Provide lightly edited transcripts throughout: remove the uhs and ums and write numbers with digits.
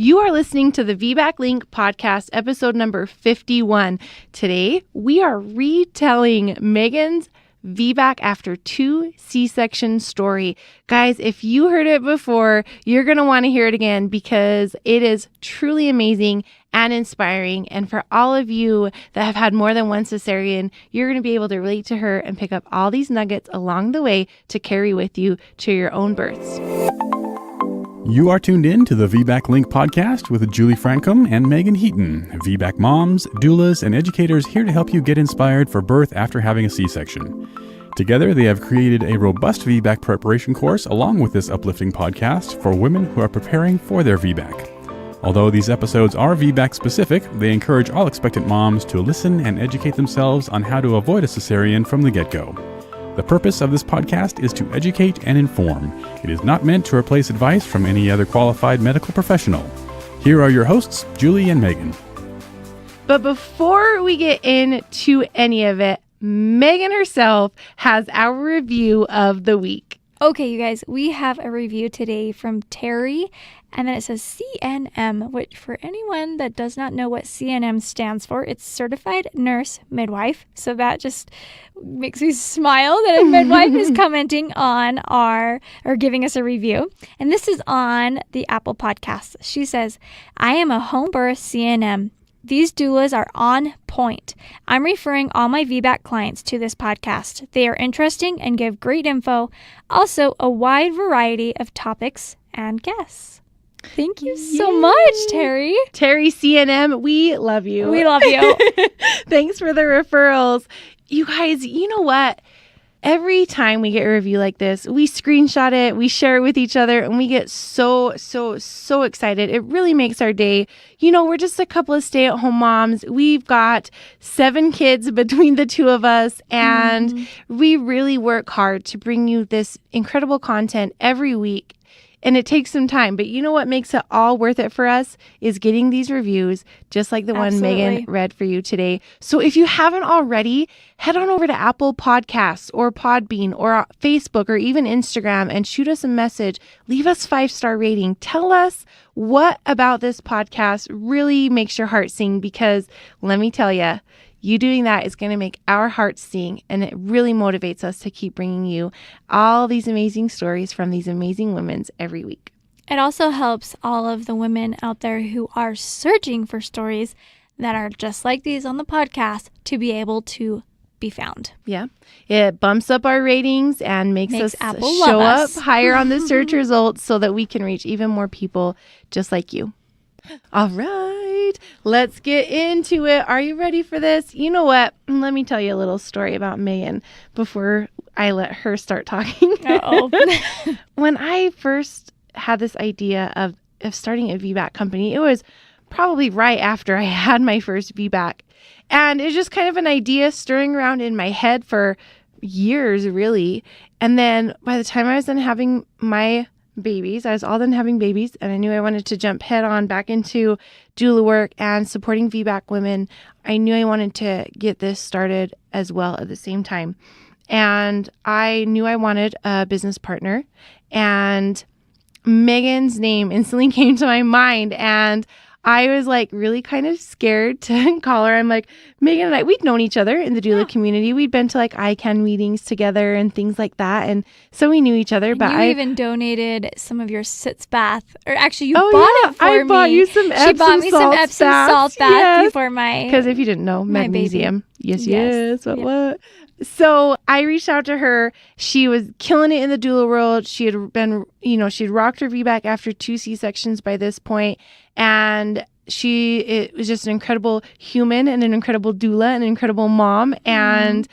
You are listening to the VBAC Link podcast, episode number 51. Today, we are retelling Meagan's VBAC after 2 C-section story. Guys, if you heard it before, you're going to want to hear it again because it is truly amazing and inspiring. And for all of you that have had more than one cesarean, you're going to be able to relate to her and pick up all these nuggets along the way to carry with you to your own births. You are tuned in to the VBAC Link podcast with Julie Francom and Meagan Heaton, VBAC moms, doulas, and educators here to help you get inspired for birth after having a C-section. Together, they have created a robust VBAC preparation course along with this uplifting podcast for women who are preparing for their VBAC. Although these episodes are VBAC specific, they encourage all expectant moms to listen and educate themselves on how to avoid a cesarean from the get-go. The purpose of this podcast is to educate and inform. It is not meant to replace advice from any other qualified medical professional. Here are your hosts, Julie and Meagan. But before we get into any of it, Meagan herself has our review of the week. Okay, you guys, we have a review today from Terry, and then it says CNM, which for anyone that does not know what CNM stands for, it's Certified Nurse Midwife. So that just makes me smile that a midwife is commenting on or giving us a review. And this is on the Apple Podcast. She says, I am a home birth CNM. These doulas are on point. I'm referring all my VBAC clients to this podcast. They are interesting and give great info. Also, a wide variety of topics and guests. Thank you so much, Terry. Terry CNM, we love you. We love you. Thanks for the referrals. You guys, you know what? Every time we get a review like this, we screenshot it, we share it with each other, and we get so excited. It really makes our day. You know, we're just a couple of stay-at-home moms. We've got 7 kids between the two of us, and we really work hard to bring you this incredible content every week. And it takes some time, but you know what makes it all worth it for us is getting these reviews, just like the one Meagan read for you today. So if you haven't already, head on over to Apple Podcasts or Podbean or Facebook or even Instagram and shoot us a message. Leave us 5-star rating. Tell us what about this podcast really makes your heart sing, because let me tell you, you doing that is going to make our hearts sing, and it really motivates us to keep bringing you all these amazing stories from these amazing women every week. It also helps all of the women out there who are searching for stories that are just like these on the podcast to be able to be found. Yeah. It bumps up our ratings and makes us Apple show love up us. higher on the search results so that we can reach even more people just like you. All right, let's get into it. Are you ready for this? You know what? Let me tell you a little story about Meagan before I let her start talking. Uh-oh. When I first had this idea of starting a VBAC company, it was probably right after I had my first VBAC. And it was just kind of an idea stirring around in my head for years, really. And then by the time I was done having my babies, I was all done having babies, and I knew I wanted to jump head on back into doula work and supporting VBAC women. I knew I wanted to get this started as well at the same time. And I knew I wanted a business partner, and Meagan's name instantly came to my mind, and I was like really kind of scared to call her. I'm like, Meagan and I, we'd known each other in the doula community. We'd been to like ICANN meetings together and things like that. And so we knew each other. But I even donated some of your sitz bath. Or actually, you bought it for me. I bought you some Epsom She bought me some Epsom salt bath before my Because if you didn't know, magnesium. Yes. What? So I reached out to her. She was killing it in the doula world. She had been, she'd rocked her VBAC after 2 C-sections by this point. And it was just an incredible human and an incredible doula and an incredible mom. And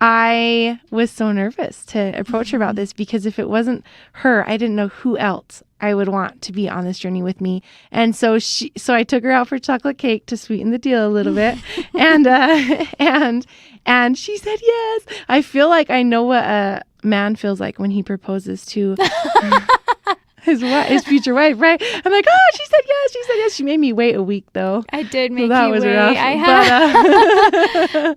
I was so nervous to approach her about this, because if it wasn't her, I didn't know who else I would want to be on this journey with me. And so I took her out for chocolate cake to sweeten the deal a little bit. And she said yes. I feel like I know what a man feels like when he proposes to his future wife, right? I'm like, oh, she said yes. She said yes. She made me wait a week, though. I did make that you was wait. rough.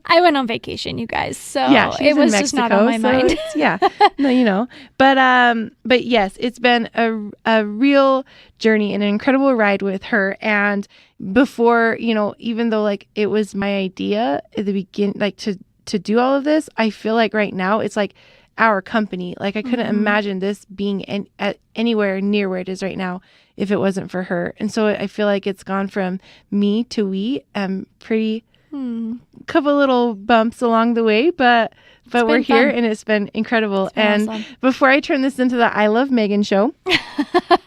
I went on vacation, you guys, so Yeah, it was just not on my mind. Yeah, no, but yes, it's been a real journey and an incredible ride with her. And before, even though like it was my idea at the beginning, like to do all of this, I feel like right now it's like our company. Like I couldn't imagine this being anywhere near where it is right now if it wasn't for her. And so I feel like it's gone from me to we. Pretty couple little bumps along the way, but we're here and it's been incredible. And awesome. Before I turn this into the I Love Meagan show,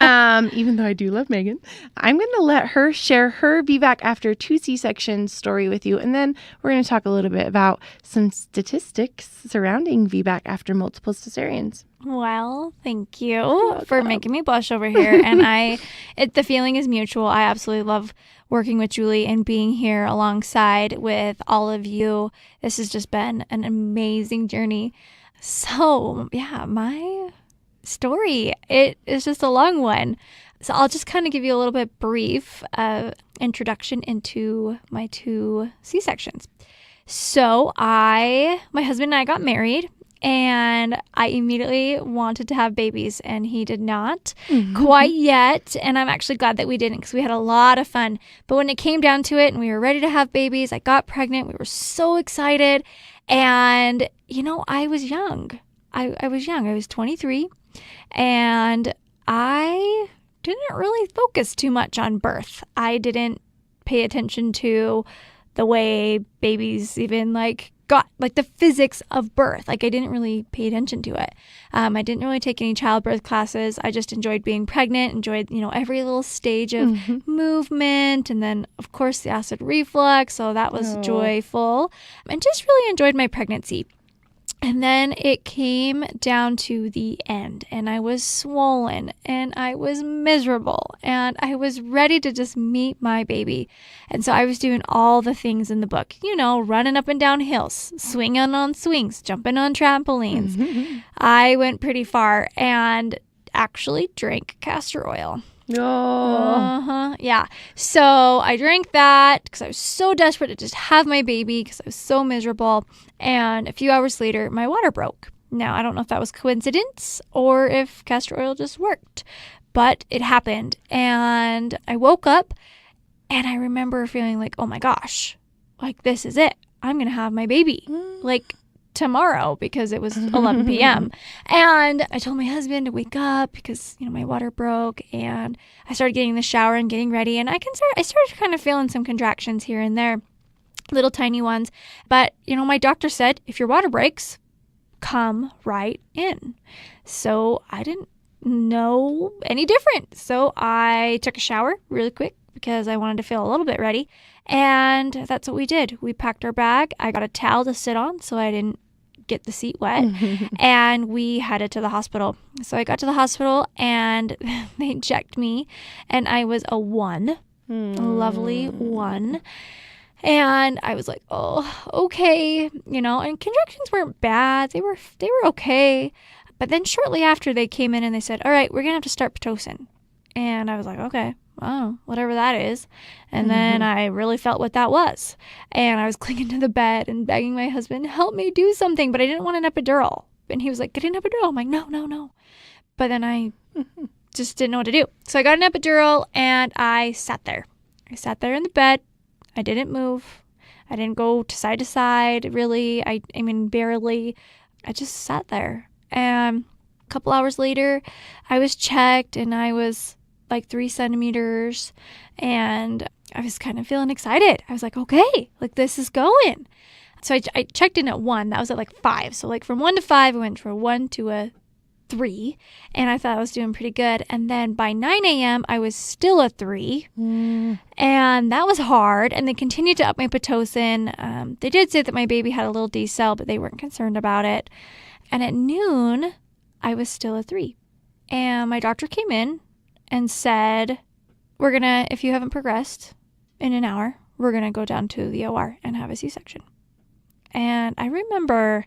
even though I do love Meagan, I'm going to let her share her VBAC after 2 C-sections story with you. And then we're going to talk a little bit about some statistics surrounding VBAC after multiple cesareans. Well, thank you for making me blush over here. And the feeling is mutual. I absolutely love working with Julie and being here alongside with all of you. This has just been an amazing journey. So yeah, my story, it is just a long one. So I'll just kind of give you a little bit brief introduction into my 2 C-sections. So my husband and I got married. And I immediately wanted to have babies, and he did not quite yet. And I'm actually glad that we didn't, because we had a lot of fun. But when it came down to it and we were ready to have babies, I got pregnant. We were so excited. And, I was young. I was young. I was 23. And I didn't really focus too much on birth. I didn't pay attention to the way babies even got the physics of birth. I didn't really pay attention to it. I didn't really take any childbirth classes. I just enjoyed being pregnant, enjoyed, every little stage of movement. And then of course the acid reflux. So that was joyful, and just really enjoyed my pregnancy. And then it came down to the end, and I was swollen, and I was miserable, and I was ready to just meet my baby. And so I was doing all the things in the book, running up and down hills, swinging on swings, jumping on trampolines. I went pretty far and actually drank castor oil. Yeah. So I drank that because I was so desperate to just have my baby because I was so miserable. And a few hours later, my water broke. Now, I don't know if that was coincidence or if castor oil just worked, but it happened. And I woke up and I remember feeling like, oh my gosh, this is it. I'm going to have my baby. Tomorrow, because it was 11 p.m. And I told my husband to wake up because, my water broke, and I started getting in the shower and getting ready, and I started kind of feeling some contractions here and there, little tiny ones. But, my doctor said, if your water breaks, come right in. So I didn't know any different. So I took a shower really quick because I wanted to feel a little bit ready. And that's what we did. We packed our bag. I got a towel to sit on so I didn't get the seat wet, and we headed to the hospital. So I got to the hospital and they checked me, and I was a 1, a lovely 1. And I was like, oh, okay, and contractions weren't bad. They were okay. But then shortly after, they came in and they said, all right, we're going to have to start Pitocin. And I was like, okay. Oh, whatever that is. And then I really felt what that was. And I was clinging to the bed and begging my husband, help me do something. But I didn't want an epidural. And he was like, get an epidural. I'm like, no. But then I just didn't know what to do. So I got an epidural and I sat there. I sat there in the bed. I didn't move. I didn't go to side, really. I mean, barely. I just sat there. And a couple hours later, I was checked and I was 3 centimeters, and I was kind of feeling excited. I was like, okay, this is going. So I checked in at 1. That was at 5. So from 1 to 5, I went from 1 to a 3, and I thought I was doing pretty good. And then by 9 a.m., I was still a 3, and that was hard. And they continued to up my Pitocin. They did say that my baby had a little decel, but they weren't concerned about it. And at noon, I was still a 3. And my doctor came in and said, if you haven't progressed in an hour, we're going to go down to the OR and have a C-section. And I remember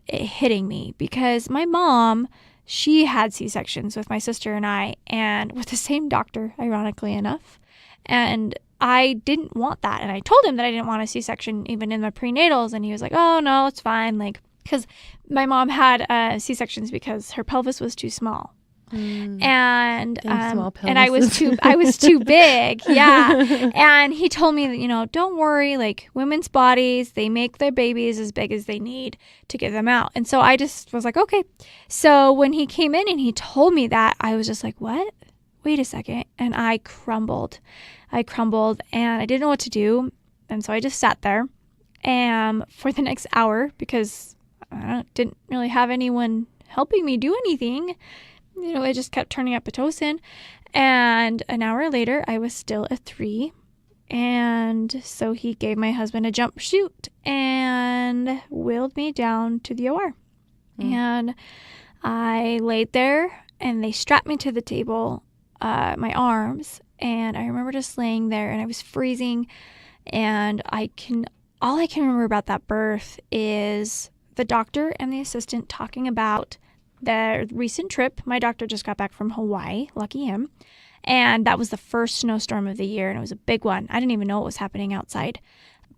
it hitting me because my mom, she had C-sections with my sister and I, and with the same doctor, ironically enough. And I didn't want that. And I told him that I didn't want a C-section even in the prenatals. And he was like, oh, no, it's fine. Like, because my mom had C-sections because her pelvis was too small. And I was too big. Yeah. And he told me that, don't worry, like women's bodies, they make their babies as big as they need to get them out. And so I just was like, okay. So when he came in and he told me that, I was just like, what? Wait a second. And I crumbled and I didn't know what to do. And so I just sat there for the next hour because I didn't really have anyone helping me do anything. I just kept turning up Pitocin. And an hour later, I was still a 3. And so he gave my husband a jump chute and wheeled me down to the OR. And I laid there and they strapped me to the table, my arms. And I remember just laying there and I was freezing. And all I can remember about that birth is the doctor and the assistant talking about the recent trip. My doctor just got back from Hawaii, lucky him. And that was the first snowstorm of the year, and it was a big one. I didn't even know what was happening outside.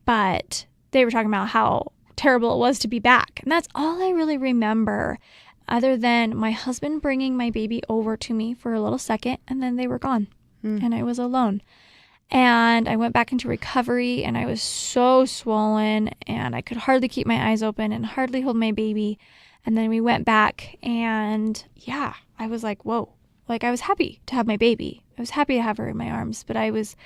But they were talking about how terrible it was to be back. And that's all I really remember, other than my husband bringing my baby over to me for a little second, and then they were gone. And I was alone. And I went back into recovery, and I was so swollen, and I could hardly keep my eyes open and hardly hold my baby. And then we went back, and yeah, I was like, whoa. Like, I was happy to have my baby. I was happy to have her in my arms, but I was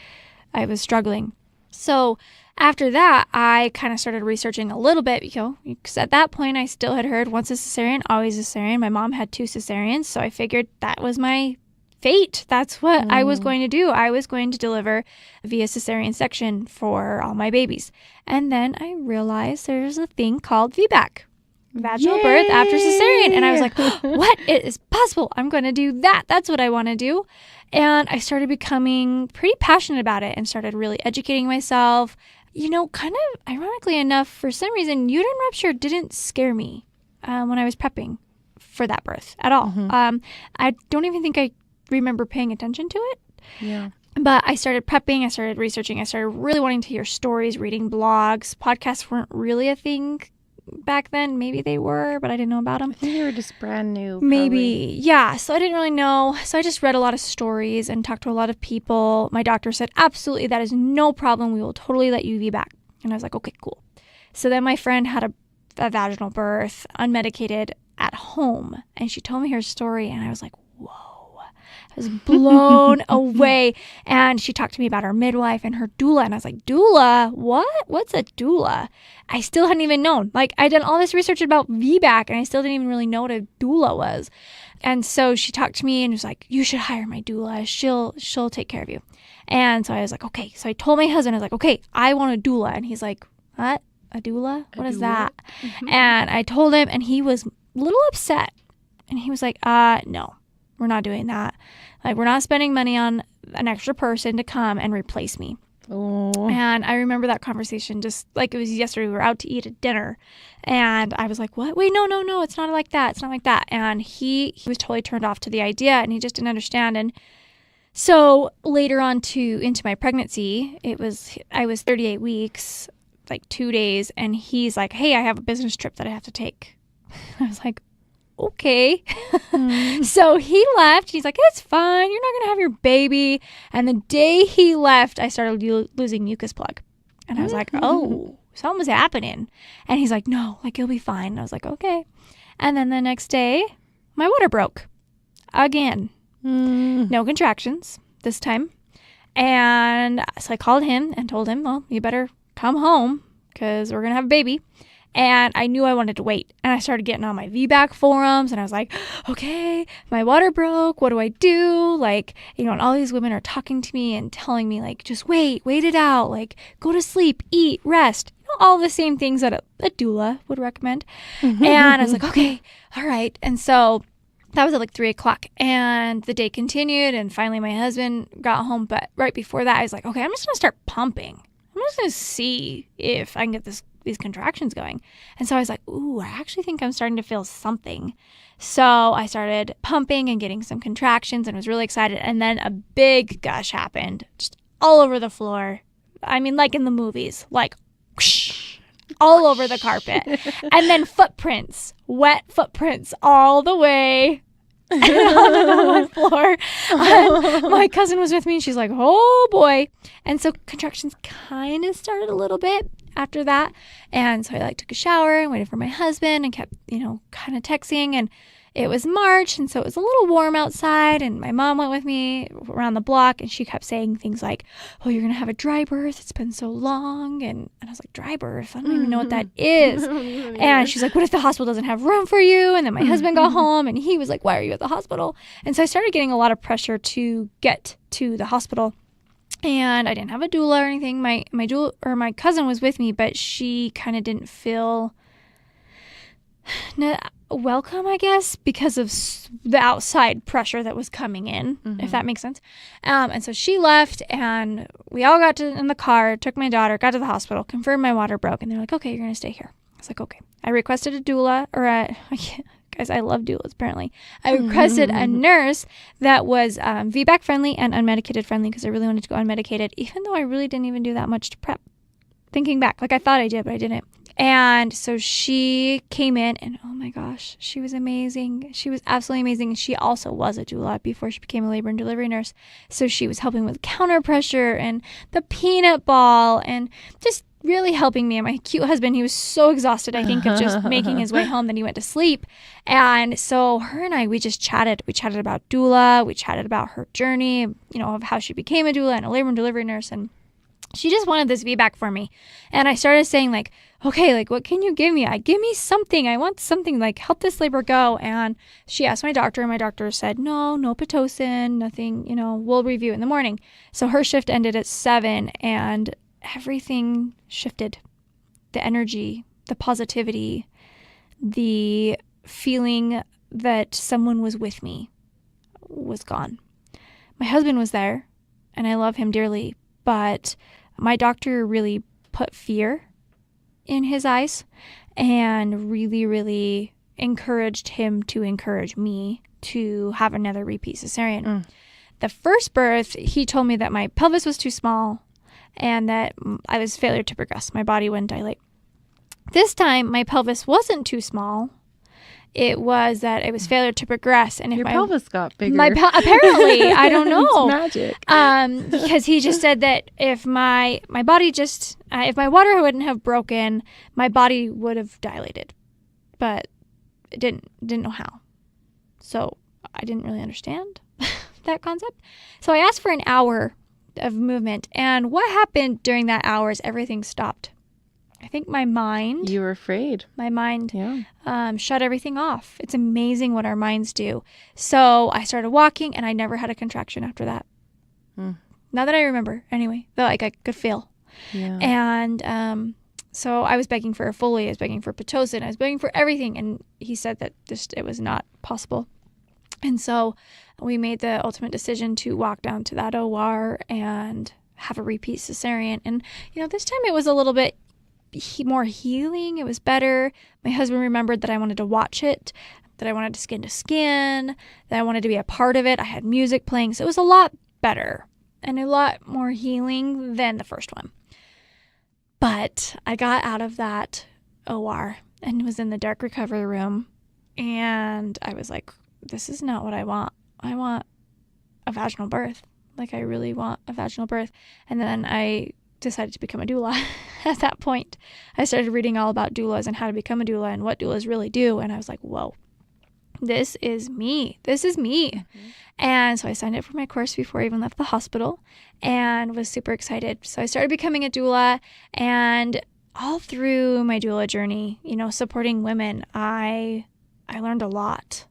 struggling. So after that, I kind of started researching a little bit, because at that point I still had heard once a cesarean, always a cesarean. My mom had 2 cesareans, so I figured that was my fate. That's what I was going to do. I was going to deliver via cesarean section for all my babies. And then I realized there's a thing called VBAC. Vaginal birth after cesarean. And I was like, what? It is possible. I'm going to do that. That's what I want to do. And I started becoming pretty passionate about it and started really educating myself. Kind of ironically enough, for some reason, uterine rupture didn't scare me when I was prepping for that birth at all. I don't even think I remember paying attention to it. Yeah. But I started prepping, I started researching, I started really wanting to hear stories, reading blogs. Podcasts weren't really a thing back then. Maybe they were, but I didn't know about them. I think they were just brand new. Maybe. Yeah. So I didn't really know. So I just read a lot of stories and talked to a lot of people. My doctor said, absolutely, that is no problem. We will totally let you VBAC. And I was like, okay, cool. So then my friend had a vaginal birth, unmedicated, at home. And she told me her story, and I was like, whoa. I was blown away. And she talked to me about her midwife and her doula. And I was like, doula? What? What's a doula? I still hadn't even known. Like, I did all this research about VBAC, and I still didn't even really know what a doula was. And so she talked to me and was like, you should hire my doula. She'll take care of you. And so I was like, okay. So I told my husband, I was like, okay, I want a doula. And he's like, what? A doula? What is that? And I told him, and he was a little upset. And he was like, no. We're not doing that. Like, we're not spending money on an extra person to come and replace me. Oh. And I remember that conversation just like it was yesterday. We were out to eat at dinner. And I was like, what? Wait, no. It's not like that. It's not like that. And he was totally turned off to the idea, and he just didn't understand. And so later on into my pregnancy, I was 38 weeks, like 2 days. And he's like, hey, I have a business trip that I have to take. I was like, okay. So he left. He's like, it's fine. You're not going to have your baby. And the day he left, I started losing mucus plug. And I was like, oh, something was happening. And he's like, no, like, you'll be fine. And I was like, okay. And then the next day, my water broke again. No contractions this time. And so I called him and told him, well, you better come home because we're going to have a baby. And I knew I wanted to wait. And I started getting on my VBAC forums. And I was like, okay, my water broke. What do I do? Like, and all these women are talking to me and telling me, like, just wait it out. Like, go to sleep, eat, rest. All the same things that a doula would recommend. And I was like, okay, all right. And so that was at like 3:00. And the day continued. And finally my husband got home. But right before that, I was like, okay, I'm just going to start pumping. I'm just going to see if I can get this these contractions going? And so I was like, ooh, I actually think I'm starting to feel something. So I started pumping and getting some contractions and was really excited. And then a big gush happened, just all over the floor. I mean, like in the movies, like whoosh, all over the carpet. And then footprints, wet footprints all the way on the floor. And my cousin was with me and she's like, oh boy. And so contractions kind of started a little bit after that. And so I took a shower and waited for my husband and kept, kind of texting. And it was March, and so it was a little warm outside, and my mom went with me around the block, and she kept saying things like, oh, you're going to have a dry birth. It's been so long. And I was like, dry birth? I don't even know what that is. And she's like, what if the hospital doesn't have room for you? And then my husband got home, and he was like, why are you at the hospital? And so I started getting a lot of pressure to get to the hospital. And I didn't have a doula or anything. My cousin was with me, but she kind of didn't feel welcome, I guess, because of the outside pressure that was coming in, if that makes sense. And so she left, and we all got in the car, took my daughter, got to the hospital, confirmed my water broke, and they're like, okay, you're going to stay here. I was like, okay. I requested a doula, guys, I love doulas, apparently. I requested a nurse that was VBAC friendly and unmedicated friendly because I really wanted to go unmedicated, even though I really didn't even do that much to prep. Thinking back, I thought I did, but I didn't. And so she came in, and oh my gosh, she was amazing. She was absolutely amazing. She also was a doula before she became a labor and delivery nurse. So she was helping with counter pressure and the peanut ball and just really helping me. And my cute husband, he was so exhausted, I think, of just making his way home that he went to sleep. And so her and I, we just chatted. We chatted about doula. We chatted about her journey, of how she became a doula and a labor and delivery nurse. And she just wanted this feedback for me. And I started saying okay, what can you give me? Give me something. I want something, help this labor go. And she asked my doctor, and my doctor said, no Pitocin, nothing, we'll review in the morning. So her shift ended at 7, and everything shifted. The energy, the positivity, the feeling that someone was with me was gone. My husband was there, and I love him dearly, but my doctor really put fear in his eyes and really, really encouraged him to encourage me to have another repeat cesarean. The first birth, he told me that my pelvis was too small and that I was failure to progress. My body wouldn't dilate. This time, my pelvis wasn't too small. It was that it was failure to progress. And if your pelvis got bigger. Apparently, I don't know. It's magic. Because he just said that if my body if my water wouldn't have broken, my body would have dilated. But it didn't know how. So I didn't really understand that concept. So I asked for an hour of movement. And what happened during that hour is everything stopped. I think my mind... You were afraid. My mind shut everything off. It's amazing what our minds do. So I started walking, and I never had a contraction after that. Now that I remember, anyway. Though I could feel. Yeah. And so I was begging for a Foley. I was begging for Pitocin. I was begging for everything. And he said that it was not possible. And so we made the ultimate decision to walk down to that OR and have a repeat cesarean. And, this time it was a little bit more healing. It was better. My husband remembered that I wanted to watch it, that I wanted to skin to skin, that I wanted to be a part of it. I had music playing. So it was a lot better and a lot more healing than the first one. But I got out of that OR and was in the dark recovery room. And I was like, this is not what I want. I want a vaginal birth. I really want a vaginal birth. And then I decided to become a doula at that point. I started reading all about doulas and how to become a doula and what doulas really do. And I was like, whoa, this is me. This is me. And so I signed up for my course before I even left the hospital and was super excited. So I started becoming a doula, and all through my doula journey, supporting women, I learned a lot.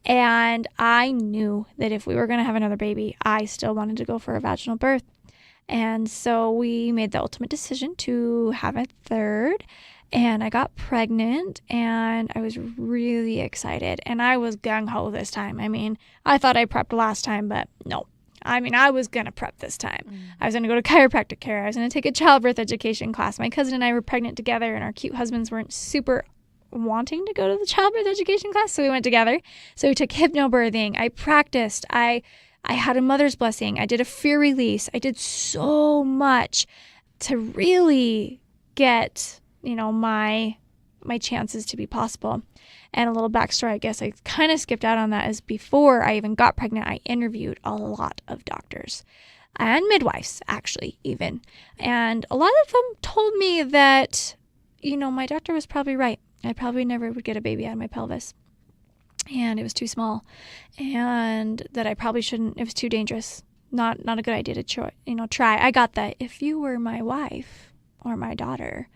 And I knew that if we were going to have another baby, I still wanted to go for a vaginal birth. And so we made the ultimate decision to have a third, and I got pregnant, and I was really excited, and I was gung-ho this time. I mean, I thought I prepped last time, but no, I mean, I was going to prep this time. I was going to go to chiropractic care. I was going to take a childbirth education class. My cousin and I were pregnant together, and our cute husbands weren't super wanting to go to the childbirth education class, so we went together. So we took hypnobirthing. I practiced. I had a mother's blessing. I did a fear release. I did so much to really get, my chances to be possible. And a little backstory, I guess I kind of skipped out on that, is before I even got pregnant, I interviewed a lot of doctors and midwives, actually, even. And a lot of them told me that, my doctor was probably right. I probably never would get a baby out of my pelvis. And it was too small. And that I probably shouldn't, it was too dangerous. Not a good idea to try. I got that. If you were my wife or my daughter,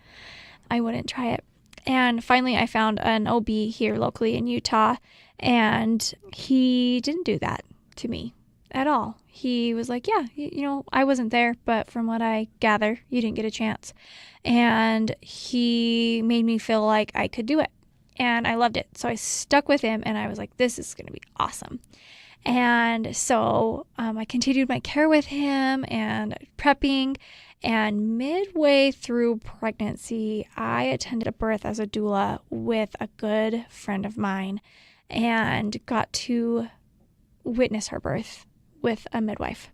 I wouldn't try it. And finally, I found an OB here locally in Utah, and he didn't do that to me at all. He was like, yeah, I wasn't there, but from what I gather, you didn't get a chance. And he made me feel like I could do it, and I loved it. So I stuck with him, and I was like, this is going to be awesome. And so I continued my care with him and prepping. And midway through pregnancy, I attended a birth as a doula with a good friend of mine and got to witness her birth with a midwife.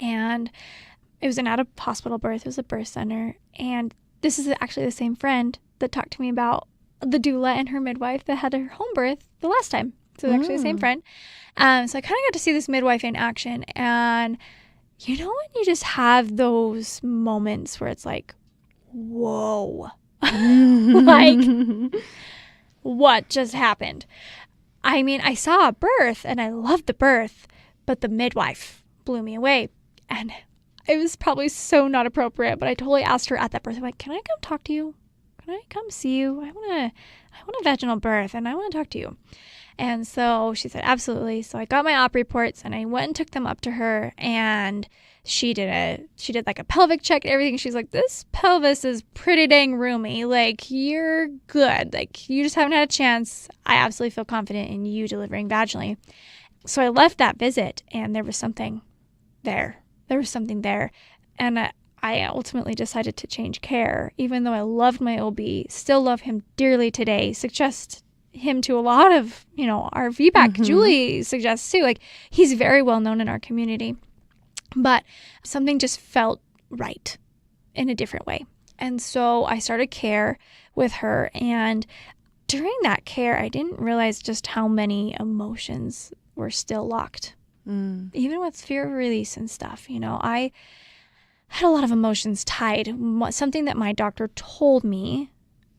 And it was an out-of-hospital birth. It was a birth center. And this is actually the same friend that talked to me about the doula and her midwife that had her home birth the last time. So it's actually the same friend. So I kind of got to see this midwife in action. And when you just have those moments where it's like, whoa, like, what just happened? I mean, I saw a birth and I loved the birth, but the midwife blew me away. And it was probably so not appropriate, but I totally asked her at that birth, I'm like, can I come talk to you? Can I come see you? I want a vaginal birth and I want to talk to you. And so she said, absolutely. So I got my op reports and I went and took them up to her, and she did like a pelvic check and everything. She's like, this pelvis is pretty dang roomy. Like, you're good. Like, you just haven't had a chance. I absolutely feel confident in you delivering vaginally. So I left that visit, and there was something there. And I ultimately decided to change care, even though I loved my OB, still love him dearly today, suggest him to a lot of, our VBAC. Julie suggests too, like, he's very well known in our community, but something just felt right in a different way. And so I started care with her, and during that care, I didn't realize just how many emotions were still locked, even with fear release and stuff. I had a lot of emotions tied. Something that my doctor told me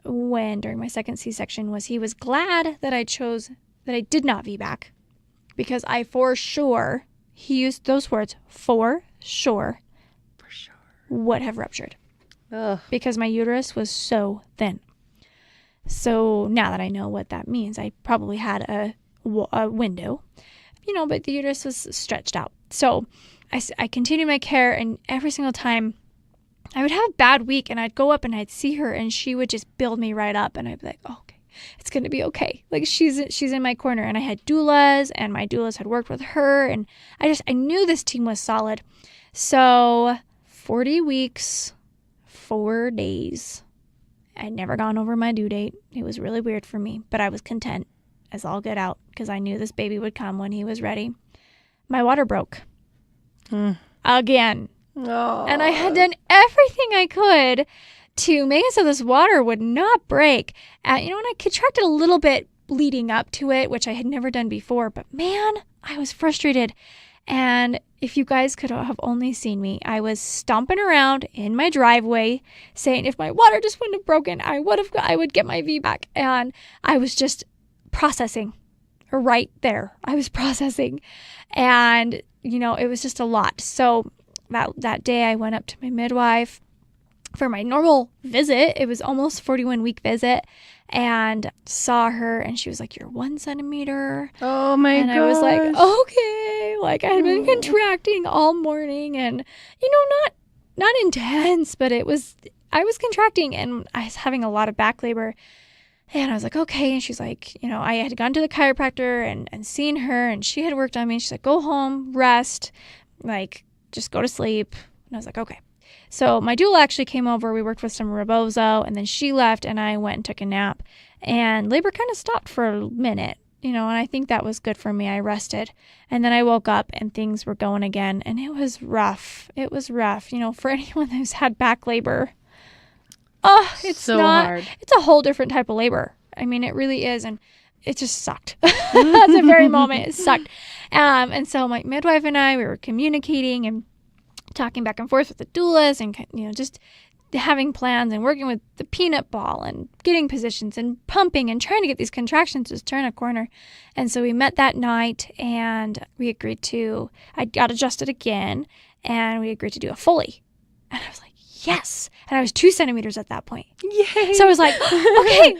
during my second C-section was he was glad that I did not VBAC, because I for sure, he used those words, for sure would have ruptured. Ugh. Because my uterus was so thin. So now that I know what that means, I probably had a window, but the uterus was stretched out. So I continued my care, and every single time I would have a bad week, and I'd go up and I'd see her, and she would just build me right up, and I'd be like, oh, okay, it's going to be okay. Like, she's in my corner. And I had doulas, and my doulas had worked with her, and I knew this team was solid. So 40 weeks, 4 days. I'd never gone over my due date. It was really weird for me, but I was content as all get out, because I knew this baby would come when he was ready. My water broke. Again. Oh. And I had done everything I could to make it so this water would not break. And I contracted a little bit leading up to it, which I had never done before. But man, I was frustrated. And if you guys could have only seen me, I was stomping around in my driveway saying, if my water just wouldn't have broken, I would get my VBAC. And I was just processing right there. I was processing. And, it was just a lot. So that day I went up to my midwife for my normal visit. It was almost 41-week visit, and saw her, and she was like, you're 1 centimeter. Oh my God. And I was like, okay. Like, I had been contracting all morning, and, not intense, but I was contracting, and I was having a lot of back labor. And I was like, okay. And she's like, I had gone to the chiropractor and seen her, and she had worked on me. She's like, go home, rest. Like, just go to sleep. And I was like, okay. So my doula actually came over. We worked with some rebozo, and then she left, and I went and took a nap. And labor kind of stopped for a minute, and I think that was good for me. I rested. And then I woke up, and things were going again, and it was rough. It was rough, for anyone who's had back labor. Oh, it's so not hard. It's a whole different type of labor. I mean, it really is, and it just sucked. At the very moment, it sucked. And so my midwife and I, we were communicating and talking back and forth with the doulas, and just having plans and working with the peanut ball and getting positions and pumping and trying to get these contractions to turn a corner. And so we met that night, and we agreed to, I got adjusted again, and we agreed to do a Foley. And I was like, yes. And I was 2 centimeters at that point. Yay. So I was like, okay,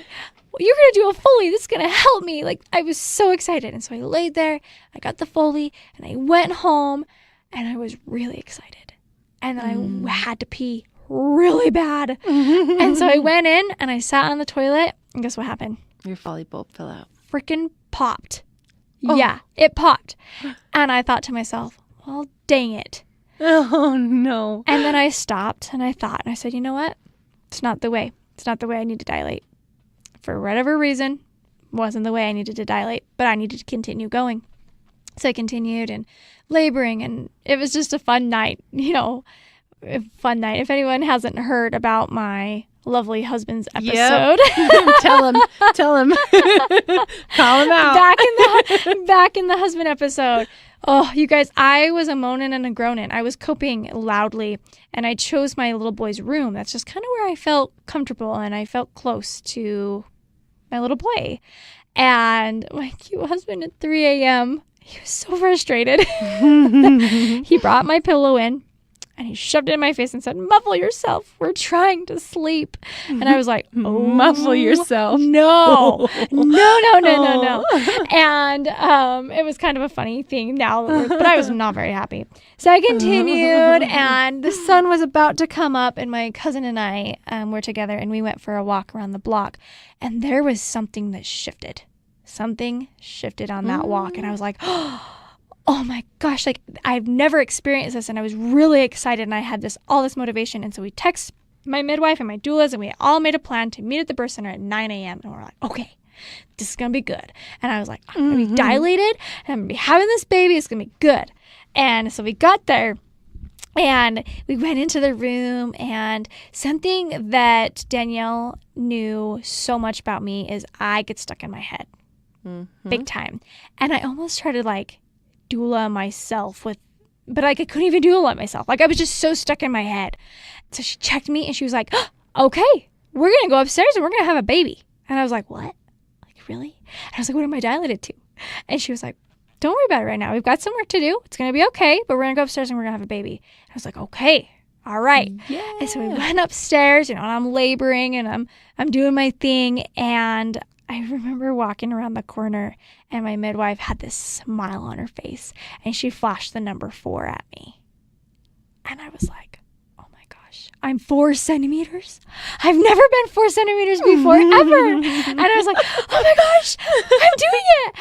you're going to do a Foley. This is going to help me. Like, I was so excited. And so I laid there, I got the Foley, and I went home, and I was really excited. And then I had to pee really bad. And so I went in, and I sat on the toilet, and guess what happened? Your Foley bulb fell out. Freaking popped. Oh. Yeah, it popped. And I thought to myself, well, dang it. Oh, no. And then I stopped, and I thought, and I said, you know what? It's not the way. It's not the way I need to dilate. For whatever reason, wasn't the way I needed to dilate, but I needed to continue going. So I continued and laboring, and it was just a fun night, a fun night. If anyone hasn't heard about my lovely husband's episode, Tell him. Call him out. back in the husband episode. Oh, you guys, I was a moaning and a groaning. I was coping loudly, and I chose my little boy's room. That's just kind of where I felt comfortable, and I felt close to my little boy. And my cute husband at 3 a.m., he was so frustrated. He brought my pillow in, and he shoved it in my face and said, muffle yourself. We're trying to sleep. And I was like, oh, muffle yourself. No. And it was kind of a funny thing now, but I was not very happy. So I continued, and the sun was about to come up, and my cousin and I were together, and we went for a walk around the block, and there was something that shifted. Something shifted on that walk, and I was like, oh my gosh, like I've never experienced this, and I was really excited, and I had all this motivation. And so we text my midwife and my doulas, and we all made a plan to meet at the birth center at 9 a.m. And we're like, okay, this is gonna be good. And I was like, I'm gonna be dilated, and I'm gonna be having this baby. It's gonna be good. And so we got there, and we went into the room, and something that Danielle knew so much about me is I get stuck in my head big time. And I almost tried to doula myself but I couldn't even doula myself. I was just so stuck in my head. So she checked me, and she was like, okay, we're going to go upstairs, and we're going to have a baby. And I was like, what? Really? And I was like, what am I dilated to? And she was like, don't worry about it right now. We've got some work to do. It's going to be okay, but we're going to go upstairs, and we're going to have a baby. And I was like, okay, all right. Yeah. And so we went upstairs, and I'm laboring, and I'm doing my thing. And I remember walking around the corner, and my midwife had this smile on her face, and she flashed the number 4 at me. And I was like, oh my gosh, I'm 4 centimeters? I've never been 4 centimeters before, ever. And I was like, oh my gosh, I'm doing it.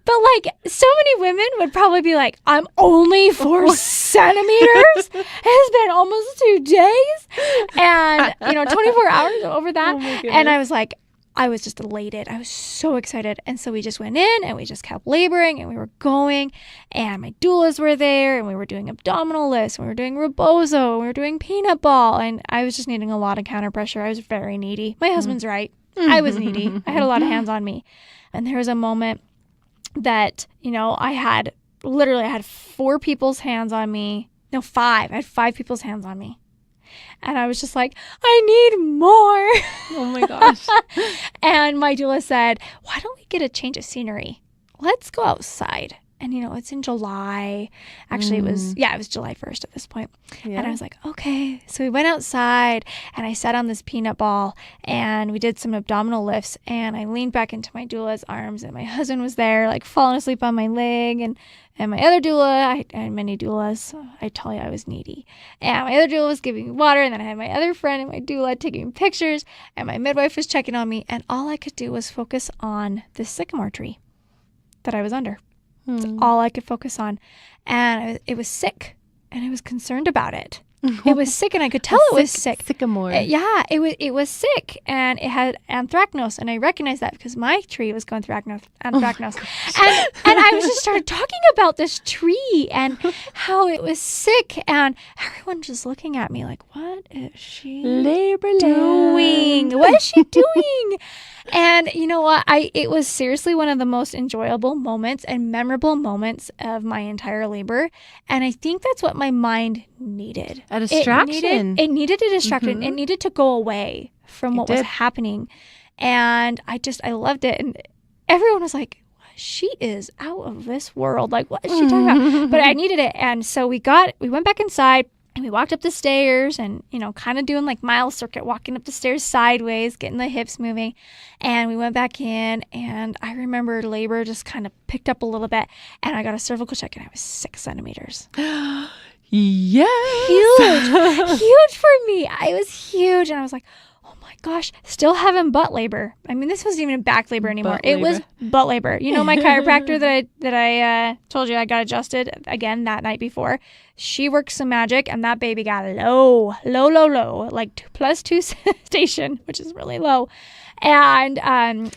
But so many women would probably be like, I'm only 4 centimeters? It has been almost 2 days. And, 24 hours over that. Oh my goodness. And I was like, I was just elated. I was so excited. And so we just went in, and we just kept laboring, and we were going, and my doulas were there, and we were doing abdominal lifts, and we were doing rebozo, and we were doing peanut ball. And I was just needing a lot of counter pressure. I was very needy. My husband's right. I was needy. I had a lot of hands on me. And there was a moment that, I had 4 people's hands on me. No, 5. I had 5 people's hands on me. And I was just like, I need more. Oh my gosh. And my doula said, why don't we get a change of scenery? Let's go outside. And, it's in July. Actually, it was July 1st at this point. Yeah. And I was like, okay. So we went outside, and I sat on this peanut ball, and we did some abdominal lifts, and I leaned back into my doula's arms, and my husband was there, falling asleep on my leg, and my other doula, I had many doulas. I tell you, I was needy. And my other doula was giving me water, and then I had my other friend and my doula taking pictures, and my midwife was checking on me, and all I could do was focus on this sycamore tree that I was under. That's all I could focus on. And it was sick. and I was concerned about it. It was sick, and I could tell it was sick. Sycamore. Yeah, it was sick, and it had anthracnose, and I recognized that because my tree was going through anthracnose. And I was just started talking about this tree and how it was sick, and everyone just looking at me like, what is she doing? What is she doing? And you know what? It was seriously one of the most enjoyable moments and memorable moments of my entire labor. And I think that's what my mind needed. A distraction. It needed a distraction. It needed to go away from what was happening. And I loved it. And everyone was like, she is out of this world. Like, what is she talking about? But I needed it. And so we went back inside. And we walked up the stairs and, kind of doing like mile circuit, walking up the stairs sideways, getting the hips moving. And we went back in, and I remember labor just kind of picked up a little bit, and I got a cervical check, and I was 6 centimeters. Yes. Huge for me. I was huge. And I was like, oh my gosh, still having butt labor. I mean, this wasn't even back labor anymore. It was butt labor. My chiropractor that I told you I got adjusted again that night before, she worked some magic, and that baby got low, like 2+2 station, which is really low. And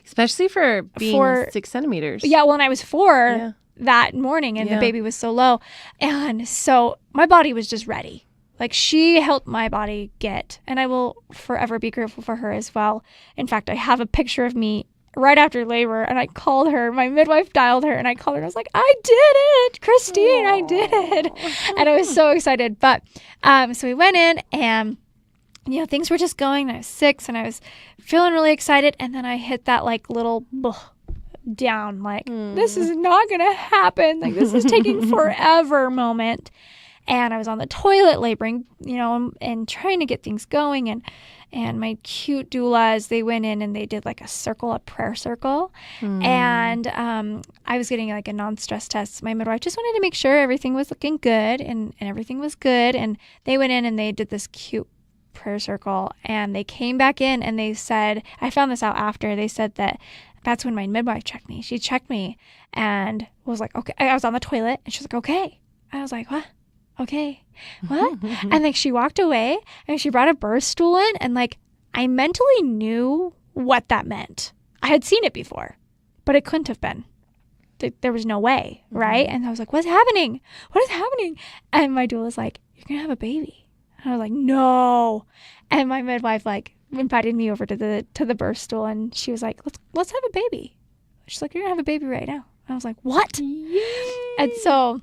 especially for being 6 centimeters. Yeah, well, and I was 4 that morning, and the baby was so low. And so my body was just ready. Like, she helped my body get, and I will forever be grateful for her as well. In fact, I have a picture of me right after labor, and I called her. My midwife dialed her, and I called her, and I was like, I did it, Christine, I did it. And I was so excited. But so we went in, and things were just going. I was 6, and I was feeling really excited, and then I hit that like little down, like, this is not gonna happen, like, this is taking forever moment. And I was on the toilet laboring, and trying to get things going. And my cute doulas, they went in and they did like a prayer circle. And I was getting like a non-stress test. My midwife just wanted to make sure everything was looking good, and everything was good. And they went in and they did this cute prayer circle. And they came back in and they said, I found this out after, they said that's when my midwife checked me. She checked me and was like, okay. I was on the toilet, and she was like, okay. I was like, what? Okay, what? And like, she walked away, and she brought a birth stool in, and like, I mentally knew what that meant. I had seen it before, but it couldn't have been. There was no way, right? And I was like, what's happening? What is happening? And my doula was like, you're gonna have a baby. And I was like, no. And my midwife like invited me over to the birth stool, and she was like, let's have a baby. She's like, you're gonna have a baby right now. And I was like, what? Yay. And so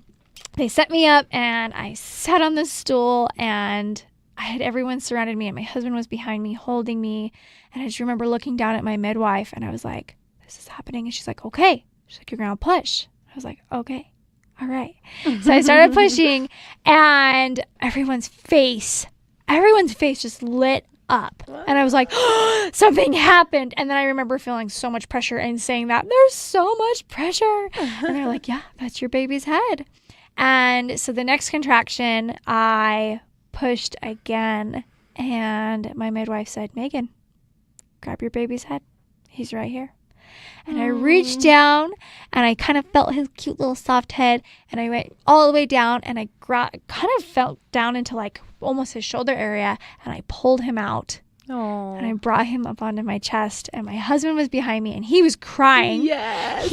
they set me up, and I sat on this stool, and I had everyone surrounded me, and my husband was behind me holding me. And I just remember looking down at my midwife, and I was like, this is happening. And she's like, okay. She's like, you're going to push. I was like, okay. All right. So I started pushing, and everyone's face just lit up. And I was like, oh, something happened. And then I remember feeling so much pressure and saying that there's so much pressure. And they're like, yeah, that's your baby's head. And so the next contraction, I pushed again, and my midwife said, Meagan, grab your baby's head. He's right here. And I reached down, and I kind of felt his cute little soft head, and I went all the way down, and I kind of felt down into like almost his shoulder area, and I pulled him out. Aww. And I brought him up onto my chest, and my husband was behind me, and he was crying. Yes.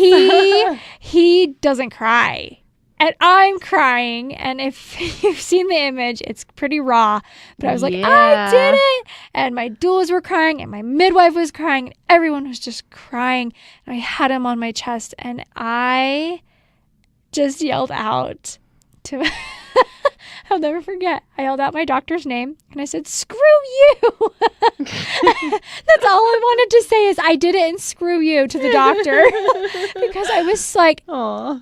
He doesn't cry. And I'm crying, and if you've seen the image, it's pretty raw. But I was like, I did it! And my doulas were crying, and my midwife was crying, and everyone was just crying. And I had him on my chest, and I just yelled out to... I'll never forget. I yelled out my doctor's name, and I said, screw you! That's all I wanted to say is I did it, and screw you to the doctor. Because I was like,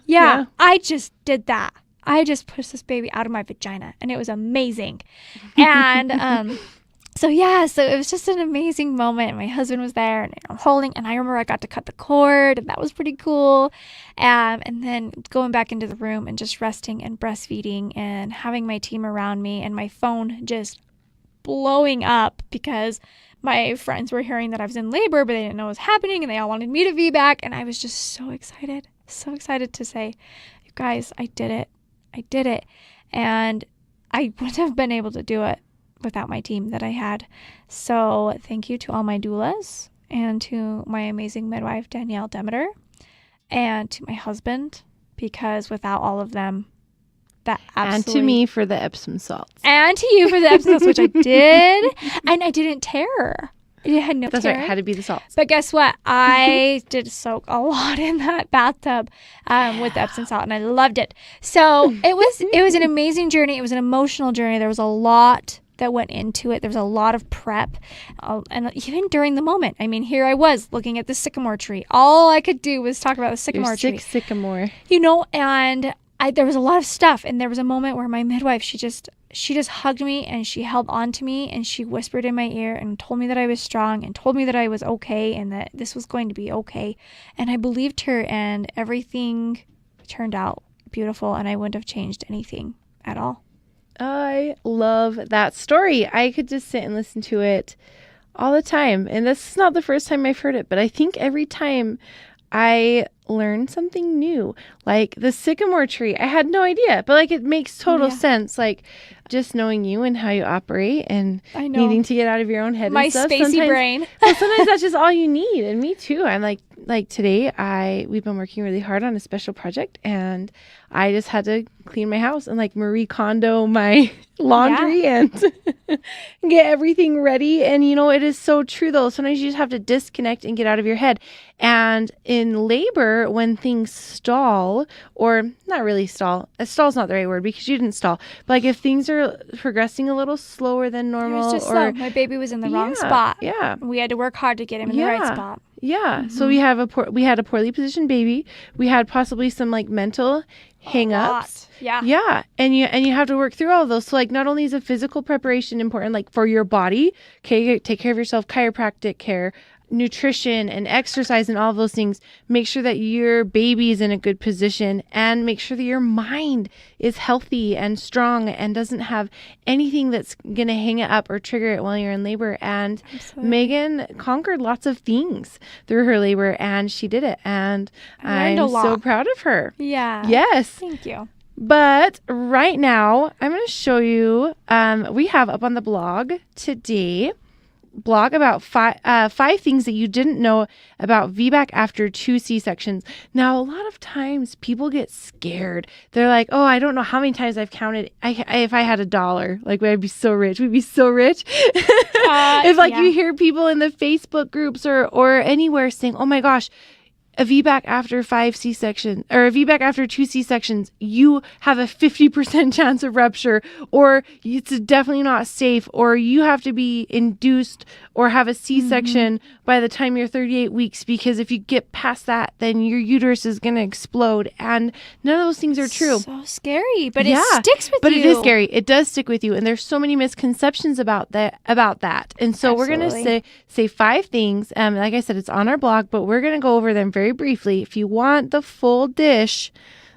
yeah, I just did that. I just pushed this baby out of my vagina, and it was amazing. And so it was just an amazing moment. My husband was there, and I'm holding, and I remember I got to cut the cord, and that was pretty cool. And then going back into the room and just resting and breastfeeding and having my team around me, and my phone just blowing up because my friends were hearing that I was in labor, but they didn't know what was happening, and they all wanted me to VBAC, and I was just so excited to say, you guys, I did it. And I wouldn't have been able to do it without my team that I had. So thank you to all my doulas and to my amazing midwife, Danielle Demeter, and to my husband, because without all of them, that absolutely... And to me for the Epsom salts. And to you for the Epsom salts, which I did. And I didn't tear. It had no That's tear. right. Had to be the salts. But guess what? I did soak a lot in that bathtub with the Epsom salt, and I loved it. So it was an amazing journey. It was an emotional journey. There was a lot that went into it. There was a lot of prep, and even during the moment. I mean, here I was looking at the sycamore tree. All I could do was talk about the sycamore tree. Sycamore. And there was a lot of stuff, and there was a moment where my midwife, she just hugged me, and she held on to me, and she whispered in my ear and told me that I was strong and told me that I was okay and that this was going to be okay. And I believed her, and everything turned out beautiful, and I wouldn't have changed anything at all. I love that story. I could just sit and listen to it all the time. And this is not the first time I've heard it, but I think every time I learn something new, like the sycamore tree. I had no idea, but like it makes total sense. Like just knowing you and how you operate and needing to get out of your own head. My and stuff. spacey brain. Well, sometimes that's just all you need. And me too. I'm like today we've been working really hard on a special project, and I just had to clean my house and like Marie Kondo my laundry and get everything ready. And it is so true though. Sometimes you just have to disconnect and get out of your head. And in labor, when things stall, or not really stall, stall's not the right word because you didn't stall, but like if things are progressing a little slower than normal, it was just slow. My baby was in the wrong spot. Yeah. We had to work hard to get him in the right spot. Yeah. So we had a poorly positioned baby. We had possibly some like mental hang-ups. Yeah. Yeah. And you have to work through all of those. So like not only is a physical preparation important, like for your body, okay, take care of yourself, chiropractic care, nutrition and exercise and all of those things. Make sure that your baby is in a good position, and make sure that your mind is healthy and strong and doesn't have anything that's going to hang it up or trigger it while you're in labor. And Meagan conquered lots of things through her labor, and she did it. And I'm so proud of her. Yeah. Yes. Thank you. But right now, I'm going to show you, we have up on the blog today, about five things that you didn't know about VBAC after 2 C-sections. Now, a lot of times people get scared. They're like, oh, I don't know how many times I've counted. If I had $1, like I'd be so rich. We'd be so rich. If you hear people in the Facebook groups or anywhere saying, oh my gosh, a VBAC after 5 C-sections or a VBAC after 2 C-sections, you have a 50% chance of rupture, or it's definitely not safe, or you have to be induced or have a C-section by the time you're 38 weeks, because if you get past that, then your uterus is going to explode. And none of those things are true. So scary, but it sticks with you. But it is scary. It does stick with you. And there's so many misconceptions about that. And so we're going to say 5 things. Like I said, it's on our blog, but we're going to go over them very briefly. If you want the full dish,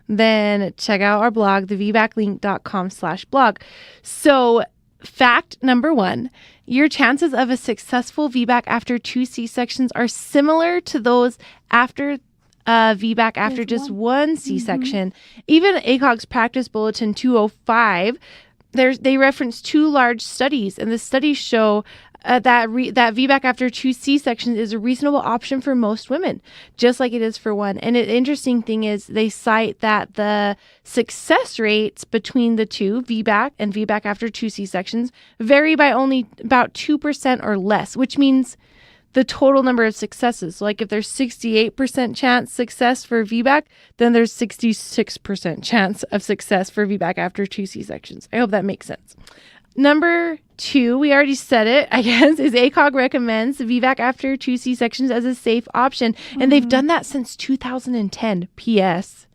then check out our blog, thevbaclink.com/blog. So fact number 1, your chances of a successful VBAC after 2 C-sections are similar to those after VBAC after just 1 C-section. Even ACOG's Practice Bulletin 205, they reference 2 large studies, and the studies show that VBAC after 2 C-sections is a reasonable option for most women, just like it is for 1. And an interesting thing is they cite that the success rates between the 2, VBAC and VBAC after 2 C-sections, vary by only about 2% or less, which means the total number of successes. So like if there's 68% chance success for VBAC, then there's 66% chance of success for VBAC after 2 C-sections. I hope that makes sense. Number 2, we already said it, I guess, is ACOG recommends VBAC after 2 C-sections as a safe option. And they've done that since 2010, P.S.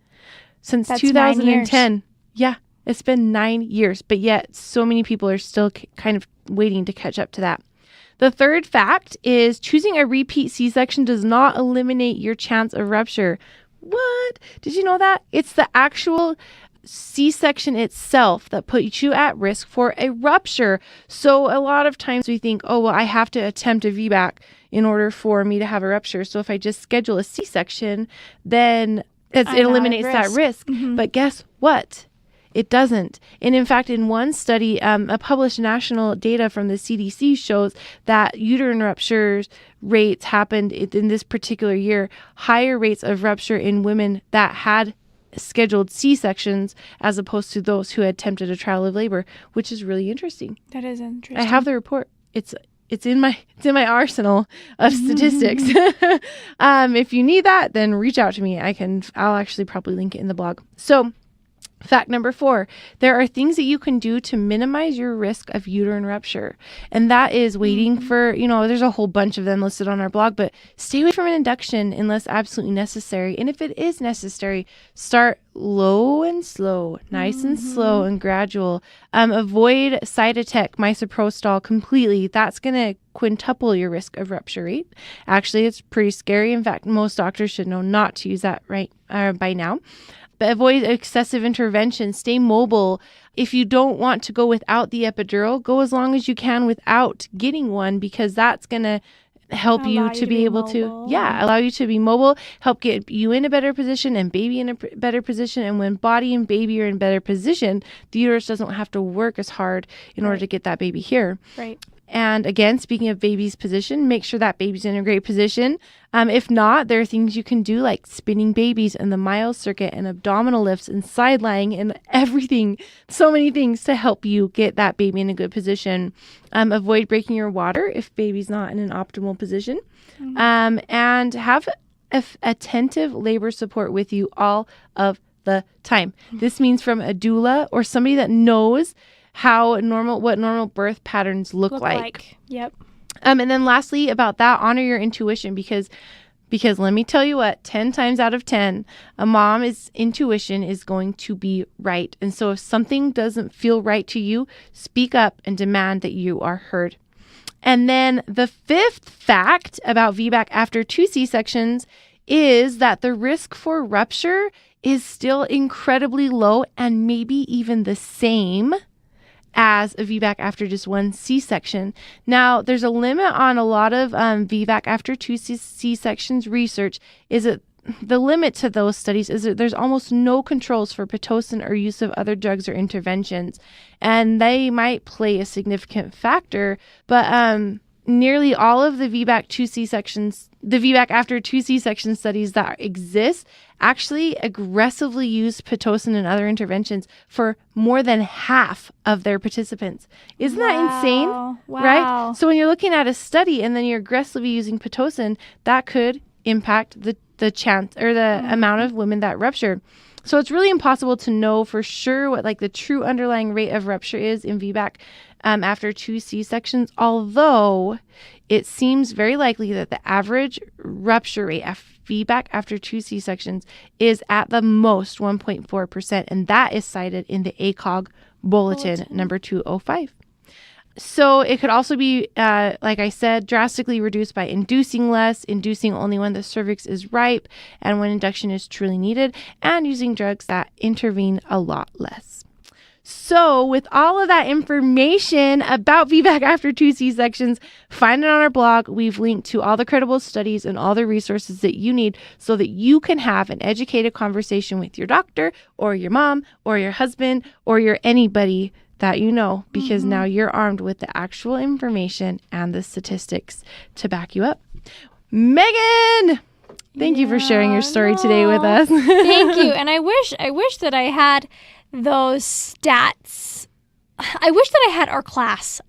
Since That's 2010. 9 years. Yeah, it's been 9 years, but yet so many people are still kind of waiting to catch up to that. The third fact is choosing a repeat C-section does not eliminate your chance of rupture. What? Did you know that? It's the actual C-section itself that puts you at risk for a rupture. So a lot of times we think, oh, well, I have to attempt a VBAC in order for me to have a rupture. So if I just schedule a C-section, then it eliminates that risk. But guess what? It doesn't. And in fact, in one study, a published national data from the CDC shows that uterine ruptures rates happened in this particular year, higher rates of rupture in women that had scheduled C-sections as opposed to those who had attempted a trial of labor, which is really interesting. That is interesting. I have the report. It's in my arsenal of statistics. If you need that, then reach out to me. I'll actually probably link it in the blog. So, fact number 4, there are things that you can do to minimize your risk of uterine rupture. And that is waiting for, there's a whole bunch of them listed on our blog, but stay away from an induction unless absolutely necessary. And if it is necessary, start low and slow, nice and slow and gradual. Avoid Cytotec, misoprostol completely. That's going to quintuple your risk of rupture rate. Actually, it's pretty scary. In fact, most doctors should know not to use that by now. But avoid excessive intervention. Stay mobile. If you don't want to go without the epidural, go as long as you can without getting one, because that's going to help you to be able to, allow you to be mobile, help get you in a better position and baby in a better position. And when body and baby are in better position, the uterus doesn't have to work as hard in order to get that baby here. Right. And again, speaking of baby's position, make sure that baby's in a great position. If not, there are things you can do like spinning babies and the Miles circuit and abdominal lifts and side lying and everything. So many things to help you get that baby in a good position. Avoid breaking your water if baby's not in an optimal position. And have attentive labor support with you all of the time. This means from a doula or somebody that knows what normal birth patterns look like. Yep. And then lastly about that, honor your intuition, because let me tell you what, 10 times out of 10, a mom's intuition is going to be right. And so if something doesn't feel right to you, speak up and demand that you are heard. And then the 5th fact about VBAC after 2 C-sections is that the risk for rupture is still incredibly low and maybe even the same as a VBAC after just 1 C-section. Now, there's a limit on a lot of VBAC after 2 C-sections research. The limit to those studies is that there's almost no controls for Pitocin or use of other drugs or interventions. And they might play a significant factor, but nearly all of the VBAC after 2 C-section studies that exist actually aggressively use Pitocin and other interventions for more than half of their participants. Isn't that insane? Wow. Right? So when you're looking at a study and then you're aggressively using Pitocin, that could impact the chance or the amount of women that rupture. So it's really impossible to know for sure what the true underlying rate of rupture is in VBAC after 2 C-sections, although it seems very likely that the average rupture rate of VBAC after 2 C-sections is at the most 1.4%, and that is cited in the ACOG bulletin number 205. So it could also be, like I said, drastically reduced by inducing less, inducing only when the cervix is ripe and when induction is truly needed, and using drugs that intervene a lot less. So with all of that information about VBAC after 2 C-sections, find it on our blog. We've linked to all the credible studies and all the resources that you need so that you can have an educated conversation with your doctor or your mom or your husband or your anybody that you know, because now you're armed with the actual information and the statistics to back you up. Meagan, thank you for sharing your story today with us. Thank you. And I wish that I had those stats. I wish that I had our class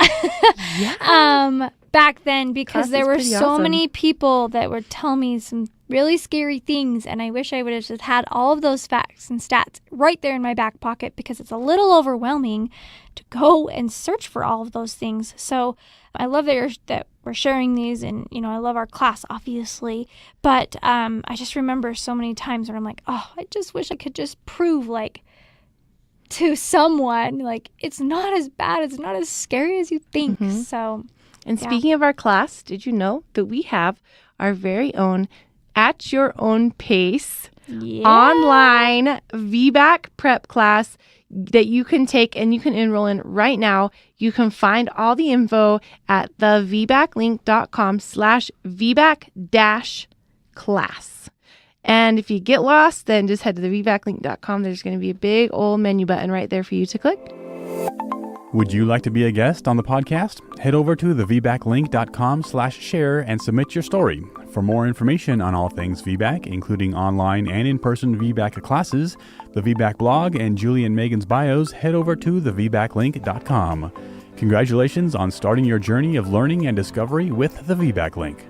back then, because there were so many people that would tell me some really scary things, and I wish I would have just had all of those facts and stats right there in my back pocket, because it's a little overwhelming to go and search for all of those things. So I love that we're sharing these, and I love our class, obviously, but I just remember so many times where I'm like, oh, I just wish I could just prove to someone it's not as bad, it's not as scary as you think. So, and speaking of our class, did you know that we have our very own At Your Own Pace online VBAC prep class that you can take and you can enroll in right now? You can find all the info at thevbaclink.com/VBAC-class. And if you get lost, then just head to the vbaclink.com. There's going to be a big old menu button right there for you to click. Would you like to be a guest on the podcast? Head over to thevbaclink.com/share and submit your story. For more information on all things VBAC, including online and in-person VBAC classes, the VBAC blog, and Julie and Meagan's bios, head over to thevbaclink.com. Congratulations on starting your journey of learning and discovery with the VBAC Link.